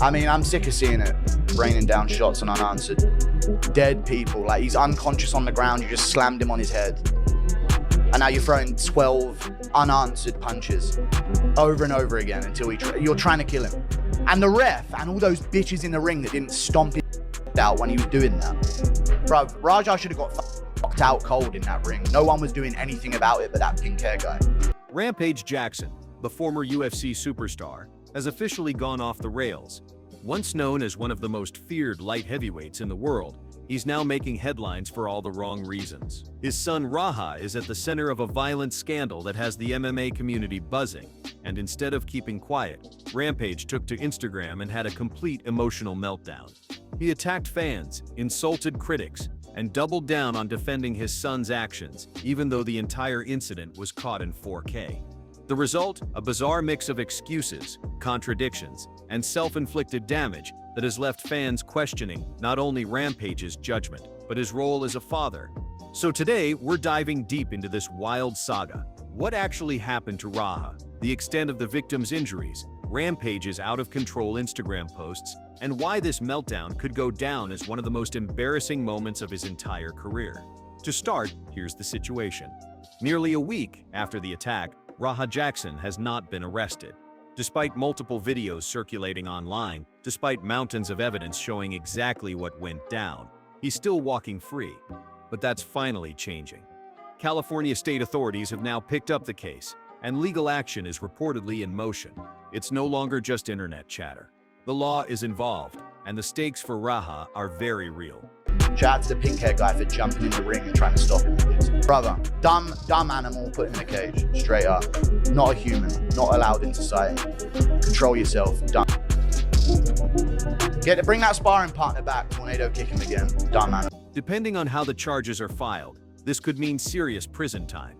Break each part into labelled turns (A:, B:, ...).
A: I mean, I'm sick of seeing it, raining down shots and unanswered. Dead people, like he's unconscious on the ground, you just slammed him on his head. And now you're throwing 12 unanswered punches over and over again until you're trying to kill him. And the ref and all those bitches in the ring that didn't stomp his out when he was doing that. Bruv, Raja should have got fucked out cold in that ring. No one was doing anything about it but that pink hair guy.
B: Rampage Jackson, the former UFC superstar, has officially gone off the rails. Once known as one of the most feared light heavyweights in the world, he's now making headlines for all the wrong reasons. His son Raha is at the center of a violent scandal that has the MMA community buzzing, and instead of keeping quiet, Rampage took to Instagram and had a complete emotional meltdown. He attacked fans, insulted critics, and doubled down on defending his son's actions, even though the entire incident was caught in 4K. The result? A bizarre mix of excuses, contradictions, and self-inflicted damage that has left fans questioning not only Rampage's judgment, but his role as a father. So today, we're diving deep into this wild saga. What actually happened to Raha, the extent of the victim's injuries, Rampage's out-of-control Instagram posts, and why this meltdown could go down as one of the most embarrassing moments of his entire career. To start, here's the situation. Nearly a week after the attack, Raha Jackson has not been arrested. Despite multiple videos circulating online, despite mountains of evidence showing exactly what went down, he's still walking free. But that's finally changing. California state authorities have now picked up the case, and legal action is reportedly in motion. It's no longer just internet chatter. The law is involved, and the stakes for Raha are very real.
A: Shout out to the pink hair guy for jumping in the ring and trying to stop him. Brother, dumb animal put in a cage, straight up. Not a human, not allowed in society. Control yourself, dumb. Bring that sparring partner back, tornado kick him again, dumb animal.
B: Depending on how the charges are filed, this could mean serious prison time.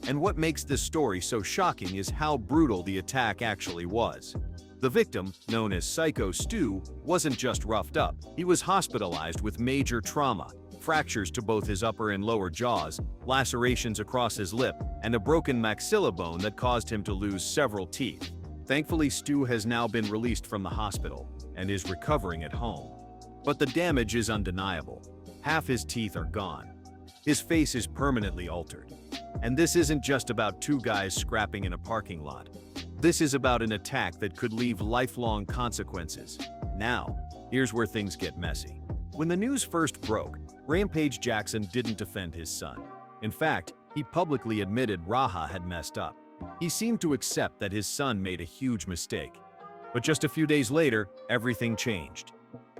B: And what makes this story so shocking is how brutal the attack actually was. The victim, known as Psycho Stu, wasn't just roughed up. He was hospitalized with major trauma, fractures to both his upper and lower jaws, lacerations across his lip, and a broken maxilla bone that caused him to lose several teeth. Thankfully, Stu has now been released from the hospital and is recovering at home. But the damage is undeniable. Half his teeth are gone. His face is permanently altered. And this isn't just about two guys scrapping in a parking lot. This is about an attack that could leave lifelong consequences. Now, here's where things get messy. When the news first broke, Rampage Jackson didn't defend his son. In fact, he publicly admitted Raha had messed up. He seemed to accept that his son made a huge mistake. But just a few days later, everything changed.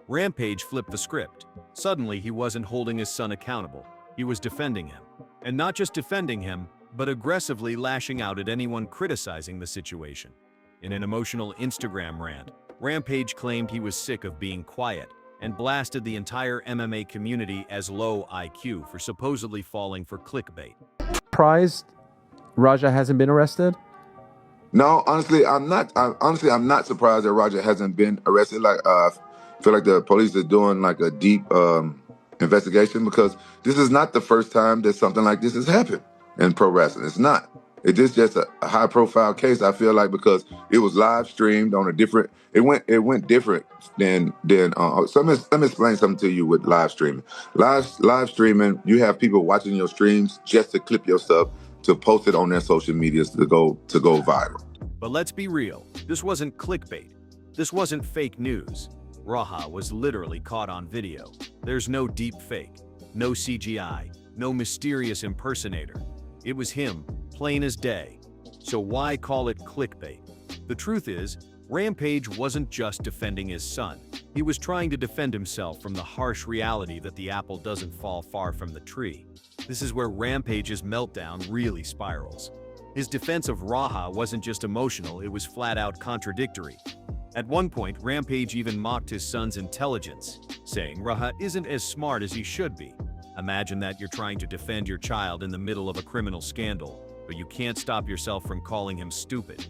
B: Rampage flipped the script. Suddenly, he wasn't holding his son accountable. He was defending him. And not just defending him, but aggressively lashing out at anyone criticizing the situation. In an emotional Instagram rant, Rampage claimed he was sick of being quiet and blasted the entire MMA community as low IQ for supposedly falling for clickbait.
C: Surprised Raja hasn't been arrested?
D: No, honestly, I'm not. I'm not surprised that Raja hasn't been arrested. I feel like the police are doing like a deep investigation, because this is not the first time that something like this has happened in pro wrestling. It's not. It is just a high-profile case, I feel like, because it was live streamed on a different. It went different than. So let me explain something to you with live streaming. Live streaming, you have people watching your streams just to clip your stuff to post it on their social medias to go viral.
B: But let's be real. This wasn't clickbait. This wasn't fake news. Raha was literally caught on video. There's no deep fake, no CGI, no mysterious impersonator. It was him, plain as day. So why call it clickbait? The truth is, Rampage wasn't just defending his son. He was trying to defend himself from the harsh reality that the apple doesn't fall far from the tree. This is where Rampage's meltdown really spirals. His defense of Raha wasn't just emotional, it was flat-out contradictory. At one point, Rampage even mocked his son's intelligence, saying Raha isn't as smart as he should be. Imagine that you're trying to defend your child in the middle of a criminal scandal, but you can't stop yourself from calling him stupid.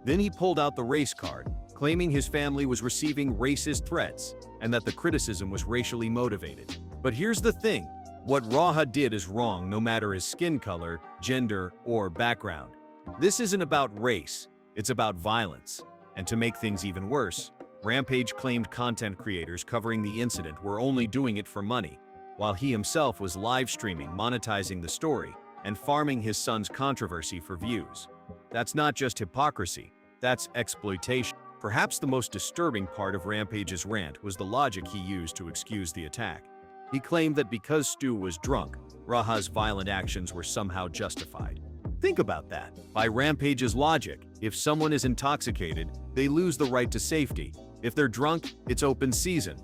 B: Then he pulled out the race card, claiming his family was receiving racist threats and that the criticism was racially motivated. But here's the thing, what Raha did is wrong no matter his skin color, gender, or background. This isn't about race. It's about violence. And to make things even worse, Rampage claimed content creators covering the incident were only doing it for money, while he himself was live streaming, monetizing the story, and farming his son's controversy for views. That's not just hypocrisy, that's exploitation. Perhaps the most disturbing part of Rampage's rant was the logic he used to excuse the attack. He claimed that because Stu was drunk, Raha's violent actions were somehow justified. Think about that. By Rampage's logic, if someone is intoxicated, they lose the right to safety. If they're drunk, it's open season.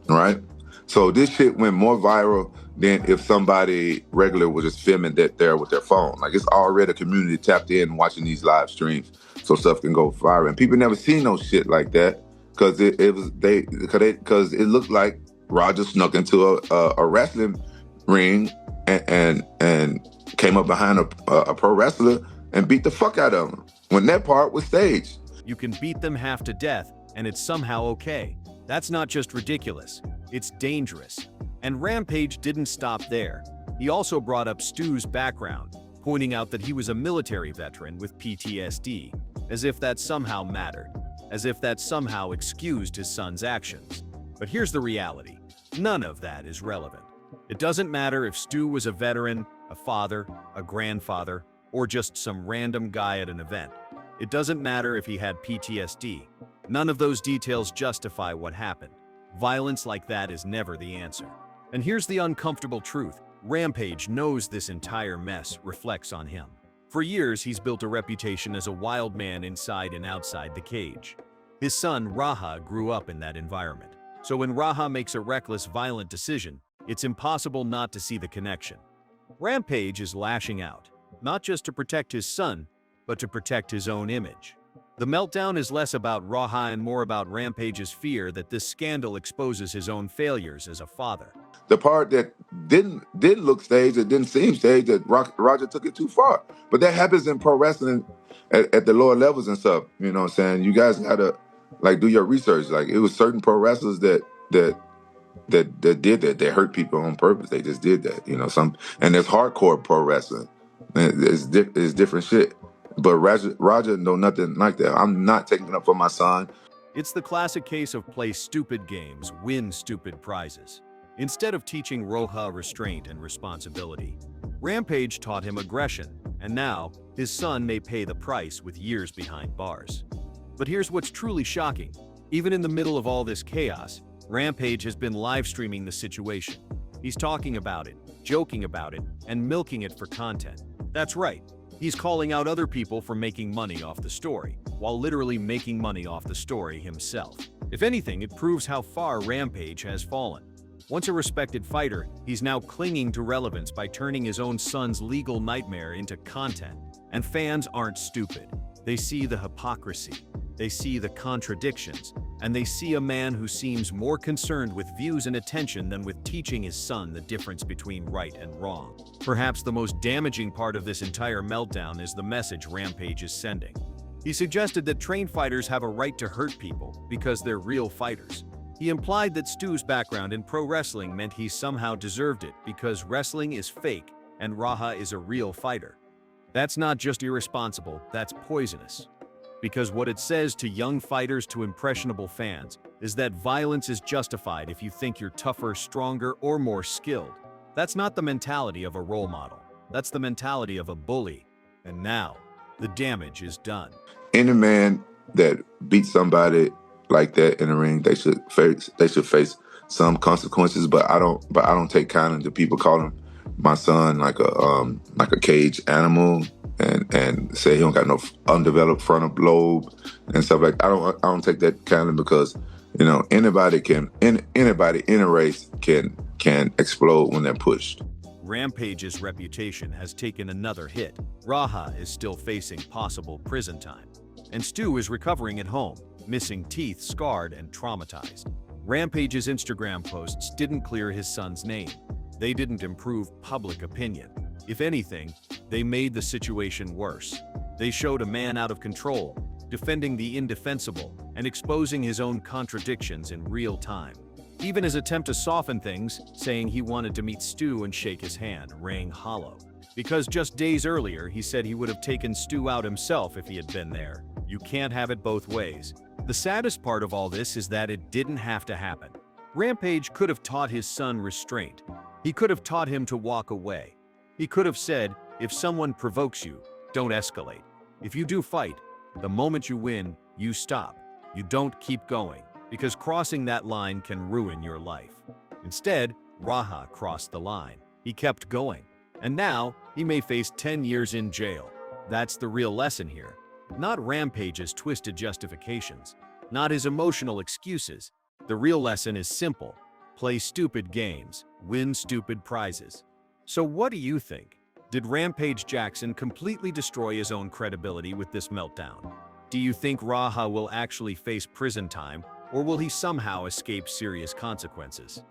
D: Right? So this shit went more viral than if somebody regular was just filming that there with their phone. Like, it's already a community tapped in watching these live streams, so stuff can go viral. And people never seen no shit like that because it looked like Roger snuck into a wrestling ring and came up behind a pro wrestler and beat the fuck out of him when that part was staged.
B: You can beat them half to death, and it's somehow okay. That's not just ridiculous, it's dangerous. And Rampage didn't stop there. He also brought up Stu's background, pointing out that he was a military veteran with PTSD, as if that somehow mattered, as if that somehow excused his son's actions. But here's the reality. None of that is relevant. It doesn't matter if Stu was a veteran, a father, a grandfather, or just some random guy at an event. It doesn't matter if he had PTSD. None of those details justify what happened. Violence like that is never the answer. And here's the uncomfortable truth. Rampage knows this entire mess reflects on him. For years, he's built a reputation as a wild man inside and outside the cage. His son, Raha, grew up in that environment. So when Raha makes a reckless, violent decision, it's impossible not to see the connection. Rampage is lashing out, not just to protect his son, but to protect his own image. The meltdown is less about Raha and more about Rampage's fear that this scandal exposes his own failures as a father.
D: The part that didn't look staged, it didn't seem staged, that Roger took it too far. But that happens in pro wrestling at the lower levels and stuff. You know what I'm saying? You guys gotta do your research. Like, it was certain pro wrestlers that did that. They hurt people on purpose. They just did that. And there's hardcore pro wrestling. It's different shit. But Roger know nothing like that. I'm not taking it up for my son.
B: It's the classic case of play stupid games, win stupid prizes. Instead of teaching Raha restraint and responsibility, Rampage taught him aggression, and now his son may pay the price with years behind bars. But here's what's truly shocking. Even in the middle of all this chaos, Rampage has been live streaming the situation. He's talking about it, joking about it, and milking it for content. That's right. He's calling out other people for making money off the story, while literally making money off the story himself. If anything, it proves how far Rampage has fallen. Once a respected fighter, he's now clinging to relevance by turning his own son's legal nightmare into content. And fans aren't stupid. They see the hypocrisy, they see the contradictions, and they see a man who seems more concerned with views and attention than with teaching his son the difference between right and wrong. Perhaps the most damaging part of this entire meltdown is the message Rampage is sending. He suggested that trained fighters have a right to hurt people because they're real fighters. He implied that Stu's background in pro wrestling meant he somehow deserved it because wrestling is fake and Raha is a real fighter. That's not just irresponsible, that's poisonous. Because what it says to young fighters, to impressionable fans, is that violence is justified if you think you're tougher, stronger, or more skilled. That's not the mentality of a role model. That's the mentality of a bully. And now, the damage is done.
D: Any man that beats somebody like that in the ring, they should face some consequences. But I don't take kindly to people calling my son like a cage animal and say he don't got no undeveloped frontal lobe and stuff like that. I don't take that kindly because anybody in a race can explode when they're pushed.
B: Rampage's reputation has taken another hit. Raha is still facing possible prison time, and Stu is recovering at home, missing teeth, scarred, and traumatized. Rampage's Instagram posts didn't clear his son's name. They didn't improve public opinion. If anything, they made the situation worse. They showed a man out of control, defending the indefensible, and exposing his own contradictions in real time. Even his attempt to soften things, saying he wanted to meet Stu and shake his hand, rang hollow. Because just days earlier, he said he would have taken Stu out himself if he had been there. You can't have it both ways. The saddest part of all this is that it didn't have to happen. Rampage could have taught his son restraint. He could have taught him to walk away. He could have said, if someone provokes you, don't escalate. If you do fight, the moment you win, you stop. You don't keep going, because crossing that line can ruin your life. Instead, Raja crossed the line. He kept going. And now, he may face 10 years in jail. That's the real lesson here. Not Rampage's twisted justifications. Not his emotional excuses. The real lesson is simple. Play stupid games. Win stupid prizes. So what do you think? Did Rampage Jackson completely destroy his own credibility with this meltdown? Do you think Raja will actually face prison time, or will he somehow escape serious consequences?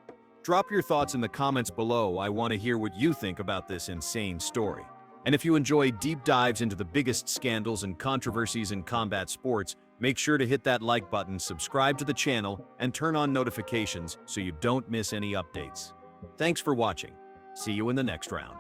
B: Drop your thoughts in the comments below. I want to hear what you think about this insane story. And if you enjoy deep dives into the biggest scandals and controversies in combat sports, make sure to hit that like button, subscribe to the channel, and turn on notifications so you don't miss any updates. Thanks for watching. See you in the next round.